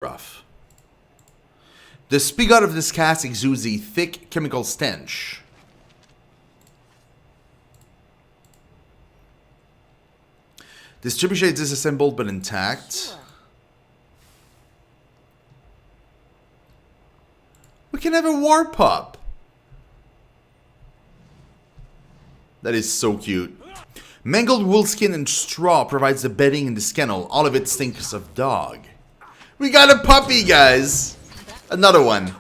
rough. The spigot of this cask exudes a thick chemical stench. This trebuchet is disassembled but intact. We can have a war pup. That is so cute. Mangled wool skin and straw provides the bedding in this kennel. All of it stinks of dog. We got a puppy, guys. Another one.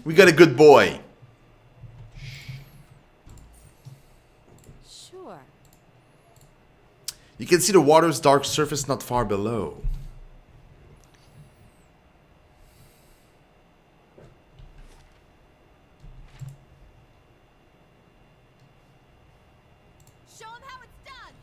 We got a good boy. Sure. You can see the water's dark surface not far below. Show him how it's done.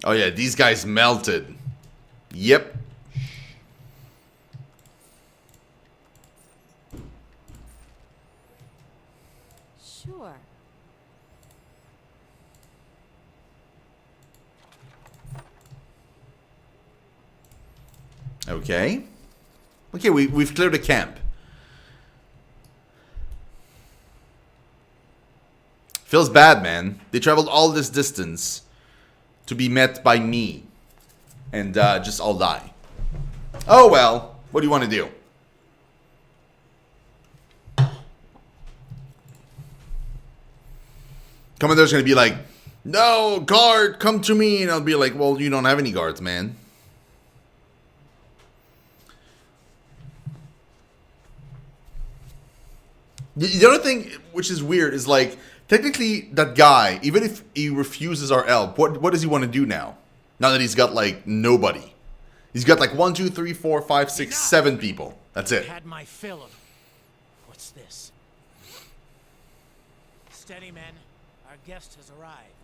Oh yeah, these guys melted. Yep. Sure. Okay. Okay, we've cleared the camp. Feels bad, man. They traveled all this distance to be met by me. And just all die. Oh well, what do you want to do? Commander's gonna be like, no, guard, come to me. And I'll be like, well, you don't have any guards, man. The other thing, which is weird, is like, technically, that guy, even if he refuses our help, what does he want to do now? Now that he's got, like, nobody. He's got, like, 1, 2, 3, 4, 5, 6, 7 people. That's it. Had my fill of. What's this? Steady, men. Our guest has arrived.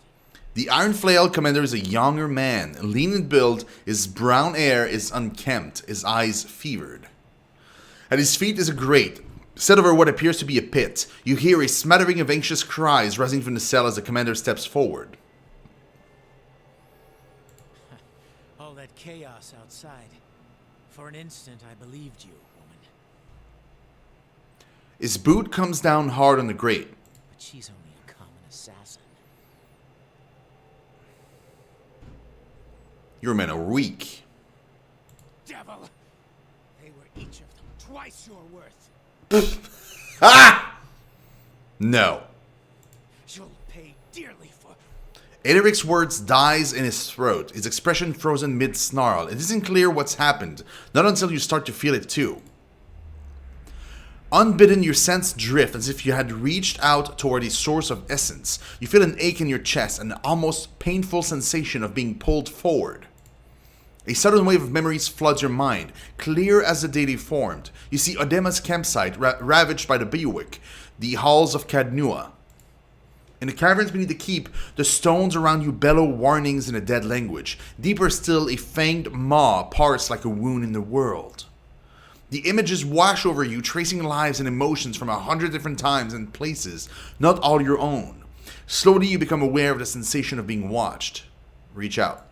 The Iron Flail Commander is a younger man, lean in build, his brown hair is unkempt, his eyes fevered. At his feet is a grate. Set over what appears to be a pit, you hear a smattering of anxious cries rising from the cell as the commander steps forward. All that chaos outside. For an instant, I believed you, woman. His boot comes down hard on the grate. But she's only a common assassin. Your men are weak. Devil! They were each of them twice your worth. Ah! No. You'll pay dearly for. Aderic's words dies in his throat, his expression frozen mid-snarl. It isn't clear what's happened, not until you start to feel it too. Unbidden, your sense drift as if you had reached out toward a source of essence. You feel an ache in your chest, an almost painful sensation of being pulled forward. A sudden wave of memories floods your mind, clear as the day they formed. You see Odema's campsite ravaged by the Biyuwik, the halls of Cadnua. In the caverns beneath the keep, the stones around you bellow warnings in a dead language. Deeper still, a fanged maw parts like a wound in the world. The images wash over you, tracing lives and emotions from 100 different times and places, not all your own. Slowly you become aware of the sensation of being watched. Reach out.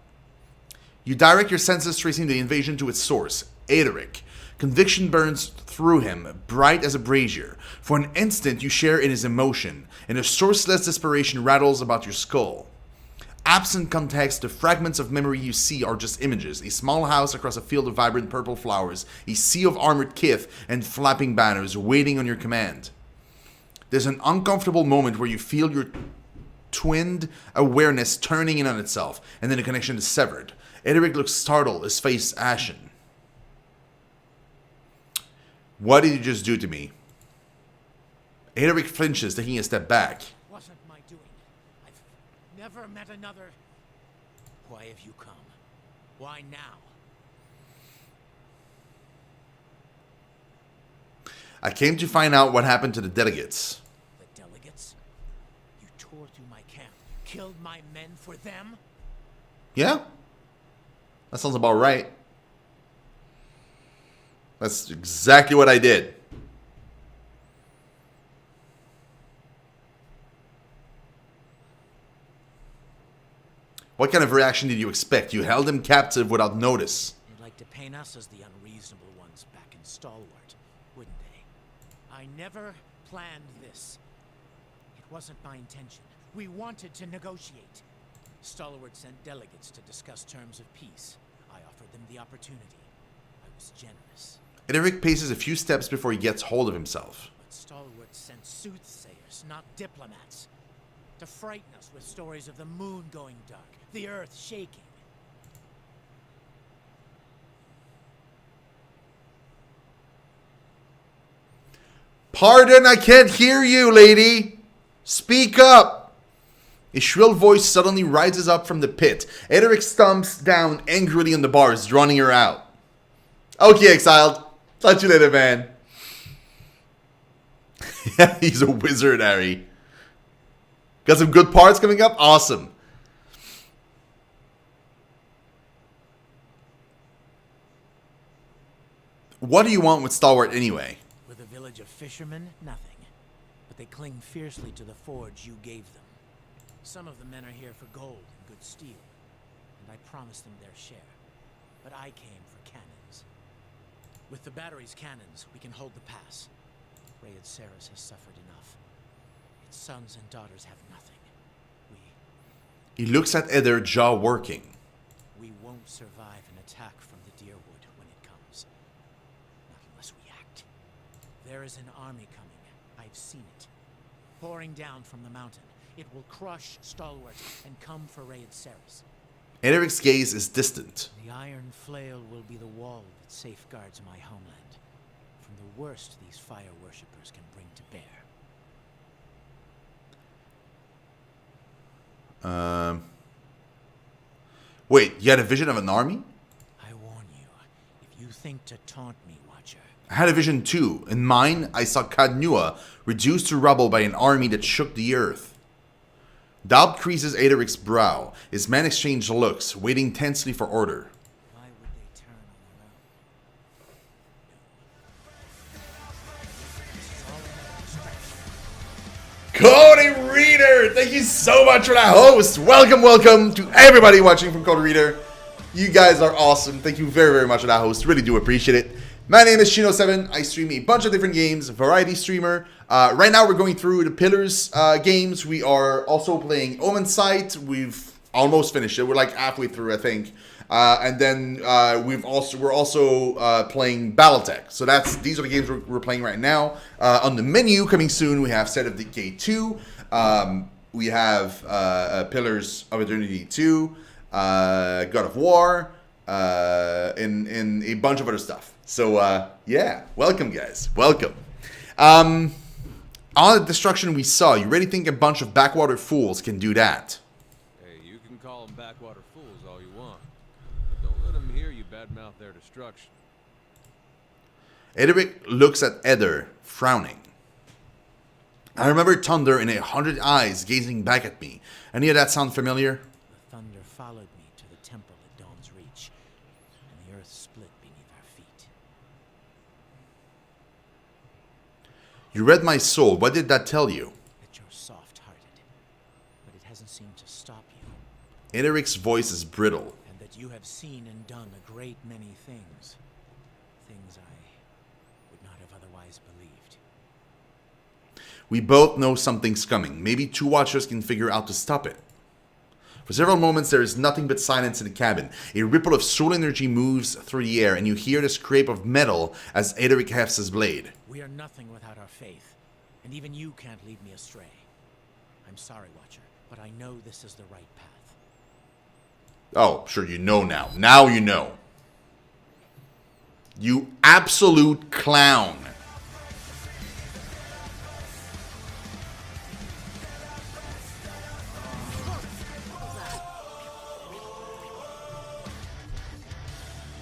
You direct your senses, tracing the invasion to its source, Aderic. Conviction burns through him, bright as a brazier. For an instant, you share in his emotion, and a sourceless desperation rattles about your skull. Absent context, the fragments of memory you see are just images. A small house across a field of vibrant purple flowers, a sea of armored kith and flapping banners waiting on your command. There's an uncomfortable moment where you feel your twinned awareness turning in on itself, and then the connection is severed. Ederic looks startled, his face ashen. What did you just do to me? Ederic flinches, taking a step back. It wasn't my doing. I've never met another. Why have you come? Why now? I came to find out what happened to the delegates. The delegates? You tore through my camp, killed my men for them? Yeah? That sounds about right. That's exactly what I did. What kind of reaction did you expect? You held him captive without notice. They'd like to paint us as the unreasonable ones back in Stalwart, wouldn't they? I never planned this. It wasn't my intention. We wanted to negotiate. Stalwart sent delegates to discuss terms of peace. I offered them the opportunity. I was generous. Ederic paces a few steps before he gets hold of himself. But Stalwart sent soothsayers, not diplomats, to frighten us with stories of the moon going dark, the earth shaking. Pardon, I can't hear you, lady. Speak up. A shrill voice suddenly rises up from the pit. Ederic stomps down angrily on the bars, drowning her out. Okay, exiled. Talk to you later, man. Yeah, he's a wizard, Harry. Got some good parts coming up? Awesome. What do you want with Stalwart anyway? With a village of fishermen, nothing. But they cling fiercely to the forge you gave them. Some of the men are here for gold and good steel, and I promised them their share. But I came for cannons. With the battery's cannons, we can hold the pass. Rayed Saris has suffered enough. Its sons and daughters have nothing. He looks at Eder, jaw working. We won't survive an attack from the Deerwood when it comes. Not unless we act. There is an army coming. I've seen it. Pouring down from the mountain. It will crush Stalwart and come for Rayed Saris. Ederic's gaze is distant. The iron flail will be the wall that safeguards my homeland from the worst these fire worshippers can bring to bear. Wait, you had a vision of an army? I warn you, if you think to taunt me, Watcher. I had a vision too. In mine, I saw Cadnua reduced to rubble by an army that shook the earth. Doubt creases Ederic's brow. His men exchange looks, waiting tensely for order. Why would they turn on their own? Cody Reader! Thank you so much for that host! Welcome to everybody watching from Cody Reader. You guys are awesome. Thank you very, very much for that host. Really do appreciate it. My name is Shino7. I stream a bunch of different games, variety streamer. Right now we're going through the Pillars games. We are also playing Omen Sight. We've almost finished it. We're like halfway through, I think. And then we're also playing Battletech. So these are the games we're playing right now. On the menu coming soon, we have Set of Decay 2. We have Pillars of Eternity 2, God of War, and a bunch of other stuff. So yeah, welcome guys, welcome. On the destruction we saw, you really think a bunch of backwater fools can do that? Hey, you can call them backwater fools all you want, but don't let them hear you badmouth their destruction. Ederic looks at Eder, frowning. I remember thunder in 100 eyes gazing back at me. Any of that sound familiar? The thunder followed me to the temple at Dawn's Reach, and the earth split beneath our feet. You read my soul. What did that tell you? That you're soft-hearted, but it hasn't seemed to stop you. Ederic's voice is brittle. And that you have seen and done a great many things. Things I would not have otherwise believed. We both know something's coming. Maybe two watchers can figure out to stop it. For several moments, there is nothing but silence in the cabin. A ripple of soul energy moves through the air, and you hear the scrape of metal as Ederic hefts his blade. We are nothing without our faith. And even you can't lead me astray. I'm sorry, Watcher, but I know this is the right path. Oh, sure, you know now. Now you know. You absolute clown.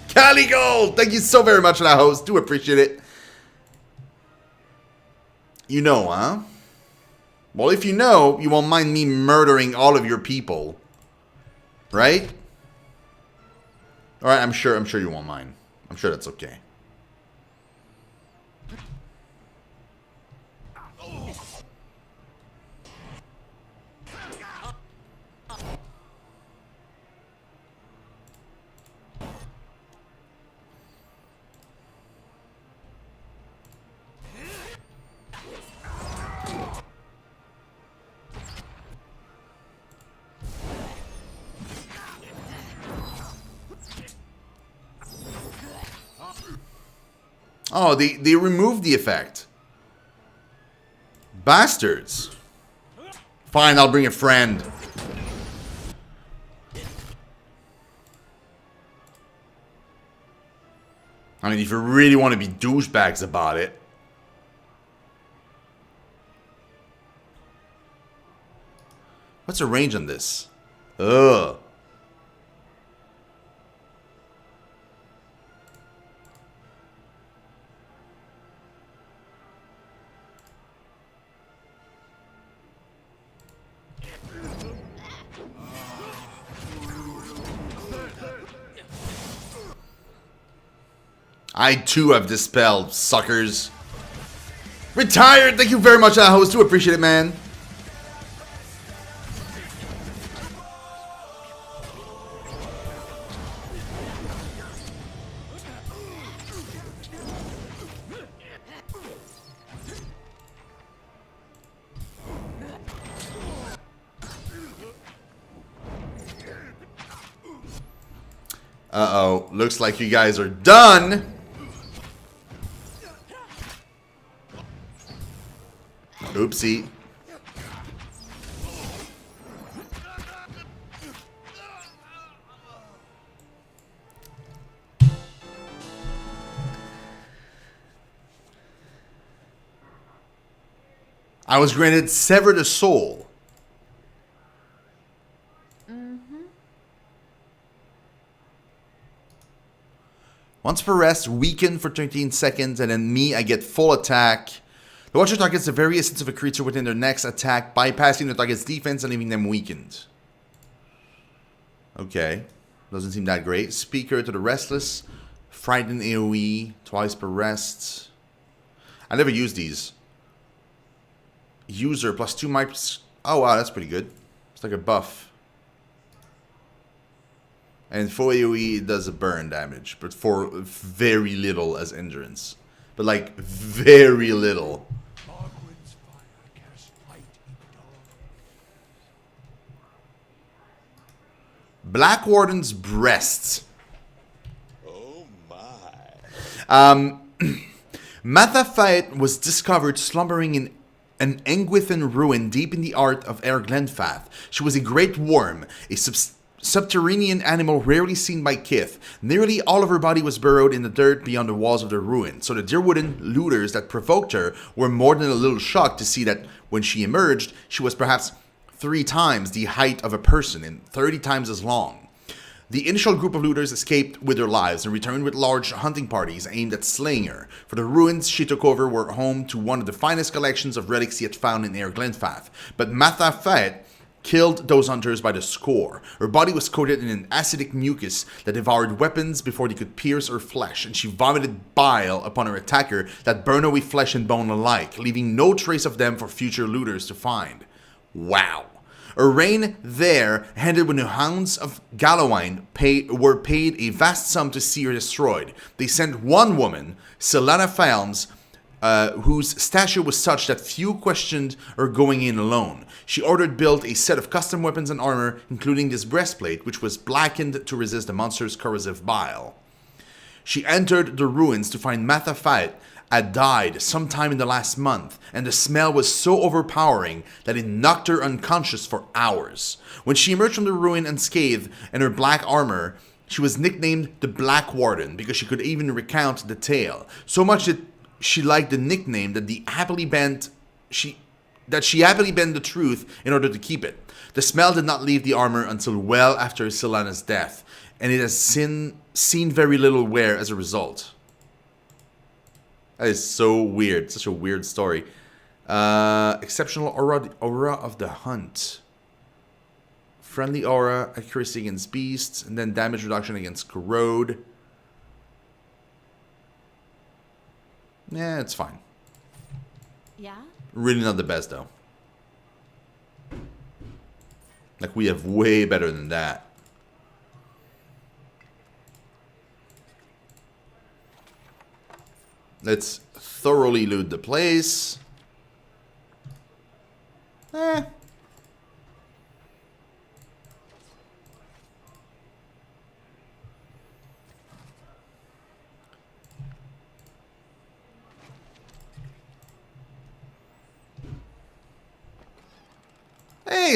Cali Gold! Thank you so very much for that, host. Do appreciate it. You know, huh? Well, if you know, you won't mind me murdering all of your people. Right? Alright, I'm sure you won't mind. I'm sure that's okay. Oh, they removed the effect. Bastards. Fine, I'll bring a friend. I mean, if you really want to be douchebags about it. What's the range on this? Ugh. I too have dispelled, suckers. Retired! Thank you very much, host. Do appreciate it, man. Uh-oh. Looks like you guys are done. Oopsie. I was granted Sever the Soul. Once per rest, weaken for 13 seconds, and then me, I get full attack. The Watcher targets the very essence of a creature within their next attack, bypassing the target's defense and leaving them weakened. Okay. Doesn't seem that great. Speaker to the Restless. Frighten AoE. Twice per rest. I never use these. User plus 2 might... Oh wow, that's pretty good. It's like a buff. And full AoE it does a burn damage, but for very little as endurance. But like, very little. Black Warden's Breasts. Oh my. Mathafait was discovered slumbering in an Engwithan ruin deep in the heart of Air Glenfath. She was a great worm, a subterranean animal rarely seen by Kith. Nearly all of her body was burrowed in the dirt beyond the walls of the ruin, so the Deerwooden looters that provoked her were more than a little shocked to see that when she emerged, she was perhaps 3 times the height of a person and 30 times as long. The initial group of looters escaped with their lives and returned with large hunting parties aimed at slaying her, for the ruins she took over were home to one of the finest collections of relics yet found in Air Glenfath. But Mathafait killed those hunters by the score. Her body was coated in an acidic mucus that devoured weapons before they could pierce her flesh, and she vomited bile upon her attacker that burned away flesh and bone alike, leaving no trace of them for future looters to find. Wow. Her reign there ended when the Hounds of Gallowine were paid a vast sum to see her destroyed. They sent one woman, Selana Falms, whose stature was such that few questioned her going in alone. She ordered built a set of custom weapons and armor, including this breastplate, which was blackened to resist the monster's corrosive bile. She entered the ruins to find Mathafait had died sometime in the last month, and the smell was so overpowering that it knocked her unconscious for hours. When she emerged from the ruin unscathed in her black armor, she was nicknamed the Black Warden because she could even recount the tale. So much that she liked the nickname that she happily bent the truth in order to keep it. The smell did not leave the armor until well after Sylana's death, and it has seen very little wear as a result. That is so weird. Such a weird story. Exceptional aura of the hunt. Friendly aura, accuracy against beasts, and then damage reduction against corrode. Yeah, it's fine. Yeah? Really not the best though. Like, we have way better than that. Let's thoroughly loot the place. Hey,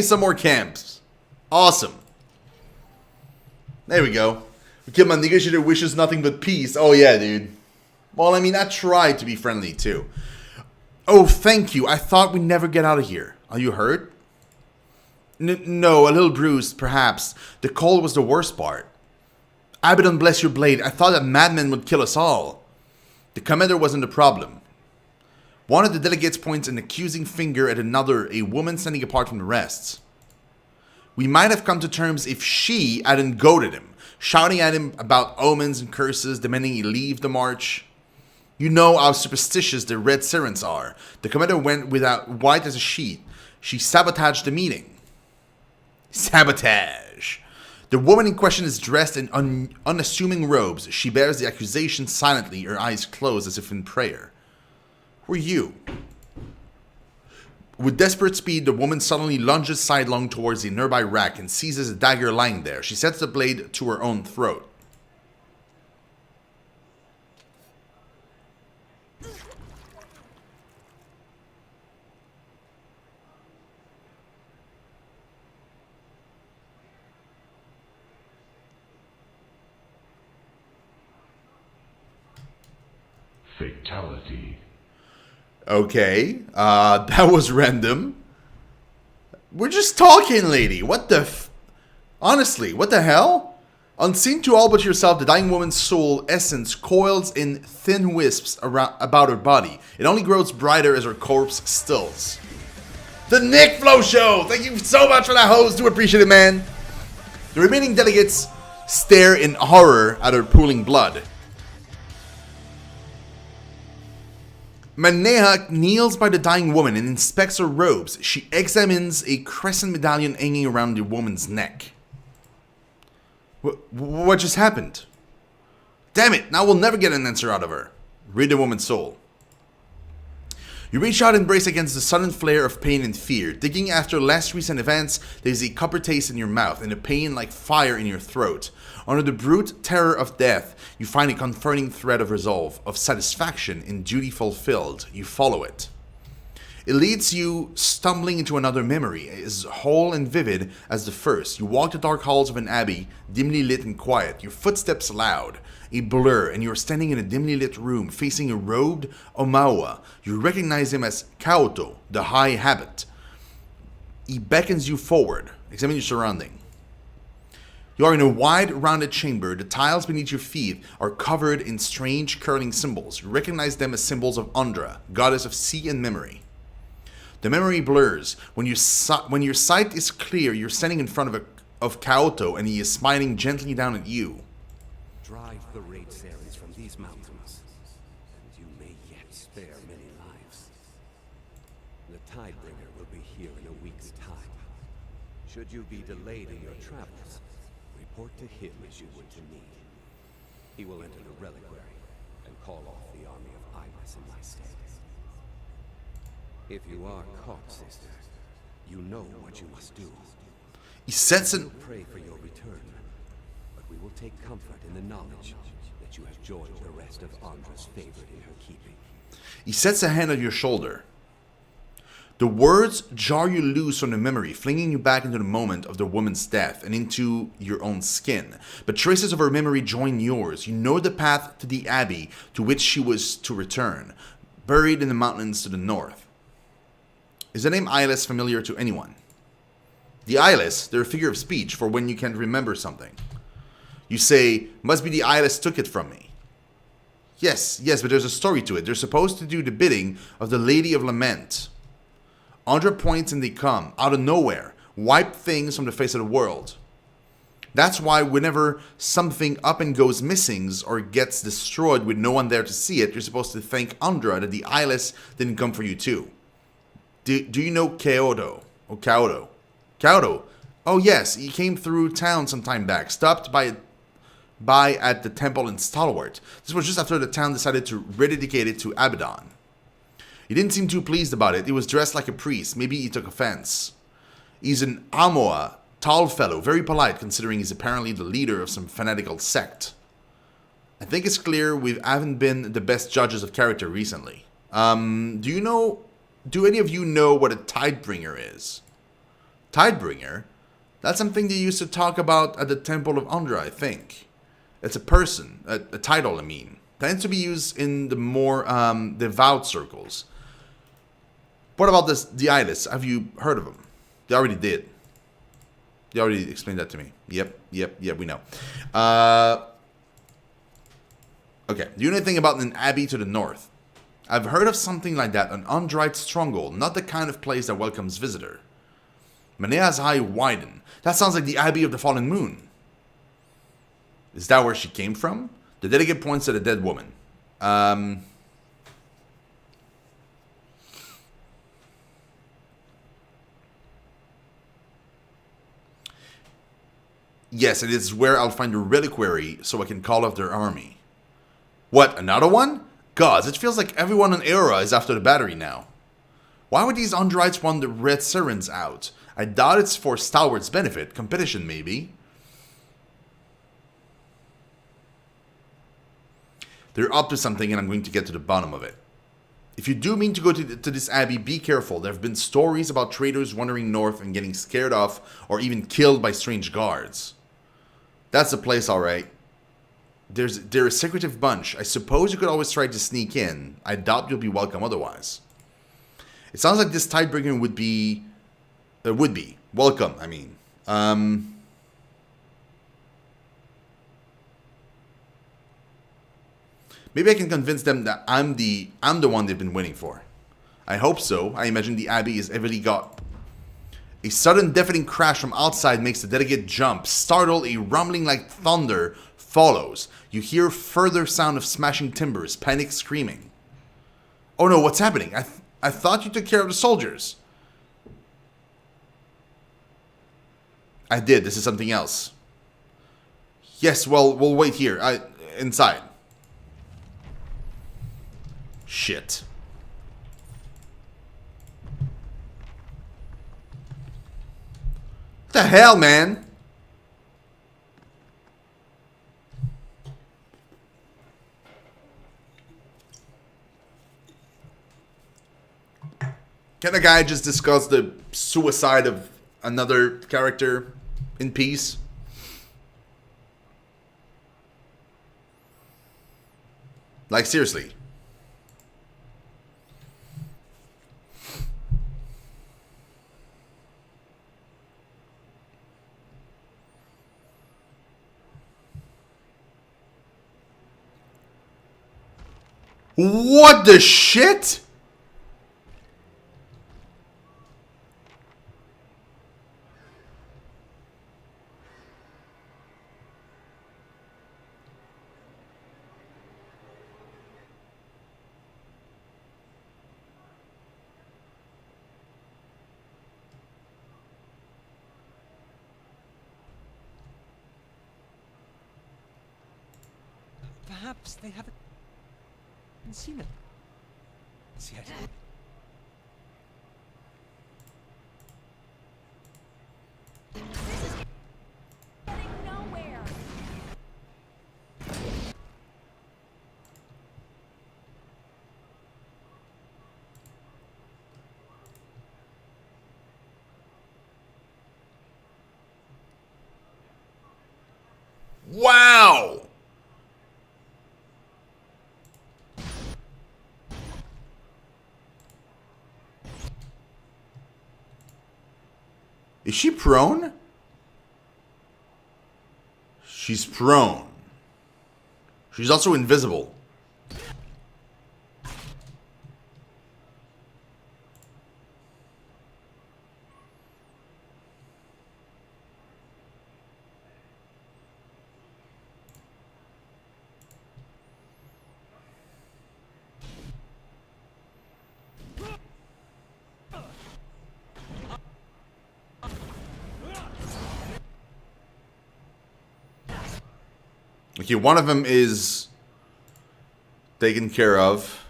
some more camps. Awesome. There we go. Okay, my negotiator wishes nothing but peace. Oh yeah, dude. Well, I mean, I tried to be friendly too. Oh, thank you. I thought we'd never get out of here. Are you hurt? No, a little bruised, perhaps. The cold was the worst part. Abaddon, bless your blade. I thought that madman would kill us all. The commander wasn't the problem. One of the delegates points an accusing finger at another, a woman standing apart from the rest. We might have come to terms if she hadn't goaded him, shouting at him about omens and curses, demanding he leave the march. You know how superstitious the Red Sirens are. The commander went without white as a sheet. She sabotaged the meeting. Sabotage. The woman in question is dressed in unassuming robes. She bears the accusation silently, her eyes closed as if in prayer. Who are you? With desperate speed, the woman suddenly lunges sidelong towards a nearby rack and seizes a dagger lying there. She sets the blade to her own throat. Fatality. Okay, that was random. We're just talking, lady. What the honestly, what the hell? Unseen to all but yourself, the dying woman's soul essence coils in thin wisps about her body. It only grows brighter as her corpse stills. The Nick Flow Show! Thank you so much for that host. Do appreciate it, man. The remaining delegates stare in horror at her pooling blood. Maneha kneels by the dying woman and inspects her robes. She examines a crescent medallion hanging around the woman's neck. What just happened? Damn it, now we'll never get an answer out of her. Read the woman's soul. You reach out and brace against the sudden flare of pain and fear. Digging after last recent events, there's a copper taste in your mouth and a pain like fire in your throat. Under the brute terror of death, you find a comforting thread of resolve, of satisfaction in duty fulfilled. You follow it. It leads you stumbling into another memory, as whole and vivid as the first. You walk the dark halls of an abbey, dimly lit and quiet, your footsteps loud, a blur, and you're standing in a dimly lit room facing a robed Omawa. You recognize him as Kaoto, the High Habit. He beckons you forward. Examine your surrounding. You are in a wide, rounded chamber. The tiles beneath your feet are covered in strange, curling symbols. You recognize them as symbols of Andra, goddess of sea and memory. The memory blurs. When your sight is clear, you're standing in front of Kaoto, and he is smiling gently down at you. Drive the raid Sarens from these mountains, and you may yet spare many lives. The Tidebringer will be here in a week's time. Should you be delayed in your travels, report to him as you would to me. He will enter the reliquary and call off the army of Ibis in my stead. If you are caught, sister, you know what you must do. He sets an... Pray for your return, but we will take comfort in the knowledge that you have joined the rest of Andra's favorite in her keeping. He sets a hand on your shoulder. The words jar you loose from the memory, flinging you back into the moment of the woman's death and into your own skin. But traces of her memory join yours. You know the path to the abbey to which she was to return, buried in the mountains to the north. Is the name Eyeless familiar to anyone? The eyeless, they're a figure of speech for when you can't remember something. You say, must be the eyeless took it from me. Yes, but there's a story to it. They're supposed to do the bidding of the Lady of Lament. Andra points and they come, out of nowhere, wipe things from the face of the world. That's why whenever something up and goes missing or gets destroyed with no one there to see it, you're supposed to thank Andra that the eyeless didn't come for you too. Do you know Kaodo? Or Kaodo? Kaodo? Oh yes, he came through town some time back, stopped by at the temple in Stalwart. This was just after the town decided to rededicate it to Abaddon. He didn't seem too pleased about it. He was dressed like a priest. Maybe he took offense. He's an Amoa, tall fellow, very polite considering he's apparently the leader of some fanatical sect. I think it's clear we haven't been the best judges of character recently. Do any of you know what a Tidebringer is? Tidebringer? That's something they used to talk about at the Temple of Andra, I think. It's a person, a title, I mean. Tends to be used in the more devout circles. What about the Eyeless? Have you heard of them? They already did. They already explained that to me. Yep, we know. Okay, do you know anything about an abbey to the north? I've heard of something like that, an Undrite stronghold, not the kind of place that welcomes visitor. Manea's eye widened. That sounds like the Abbey of the Fallen Moon. Is that where she came from? The delegate points at a dead woman. Yes, it is where I'll find a reliquary so I can call off their army. What, another one? Gods, it feels like everyone in Era is after the battery now. Why would these Undrites want the Red Sirens out? I doubt it's for Stalwart's benefit. Competition, maybe. They're up to something and I'm going to get to the bottom of it. If you do mean to go to this abbey, be careful. There have been stories about traders wandering north and getting scared off or even killed by strange guards. That's the place, alright. They're a secretive bunch. I suppose you could always try to sneak in. I doubt you'll be welcome otherwise. It sounds like this Tidebringer would be welcome, I mean. Maybe I can convince them that I'm the one they've been waiting for. I hope so. I imagine the abbey is heavily guarded. A sudden deafening crash from outside makes the delegate jump. Startled, a rumbling like thunder follows. You hear further sound of smashing timbers, panic screaming. Oh no, what's happening? I thought you took care of the soldiers. I did. This is something else. Yes, well, we'll wait here. Inside. Shit. What the hell, man? Can a guy just discuss the suicide of another character in peace? Like, seriously. What the shit? Perhaps they haven't seen it yet. Getting nowhere. Wow! Is she prone? She's prone. She's also invisible. Okay, one of them is taken care of.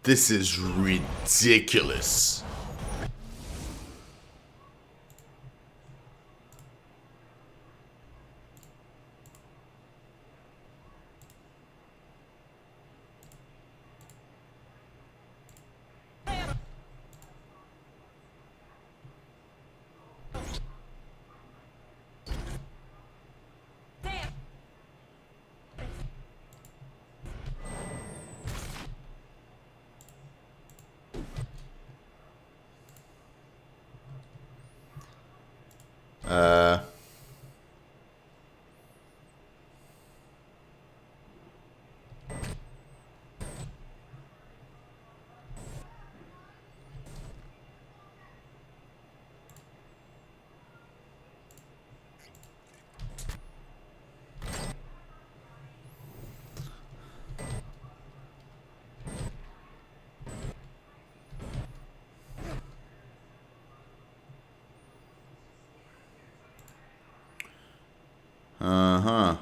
This is ridiculous. Uh-huh.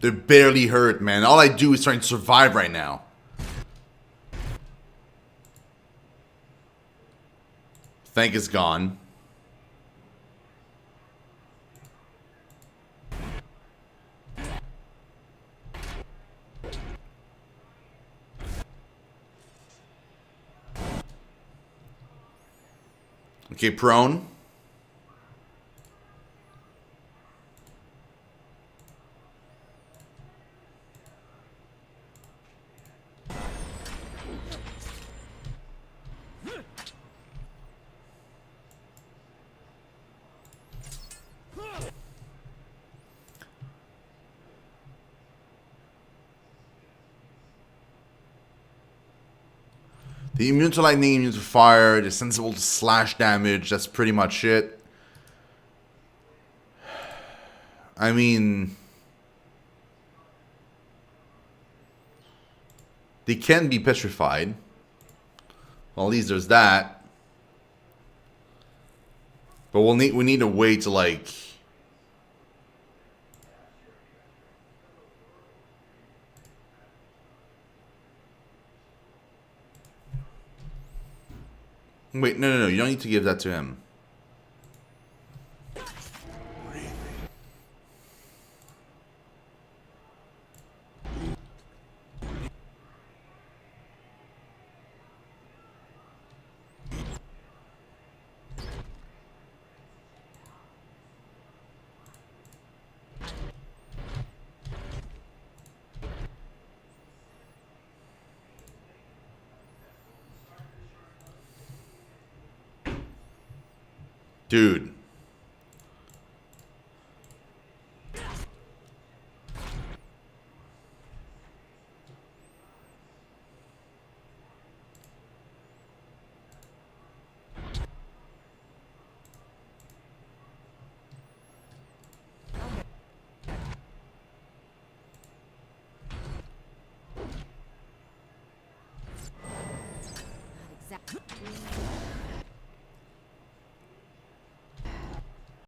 They're barely hurt, man. All I do is try and survive right now. Thank is gone. Okay, prone. The immune to lightning, immune to fire, they're sensible to slash damage, that's pretty much it. I mean, they can be petrified. Well, at least there's that. But we need a way to like wait, no, you don't need to give that to him. Dude.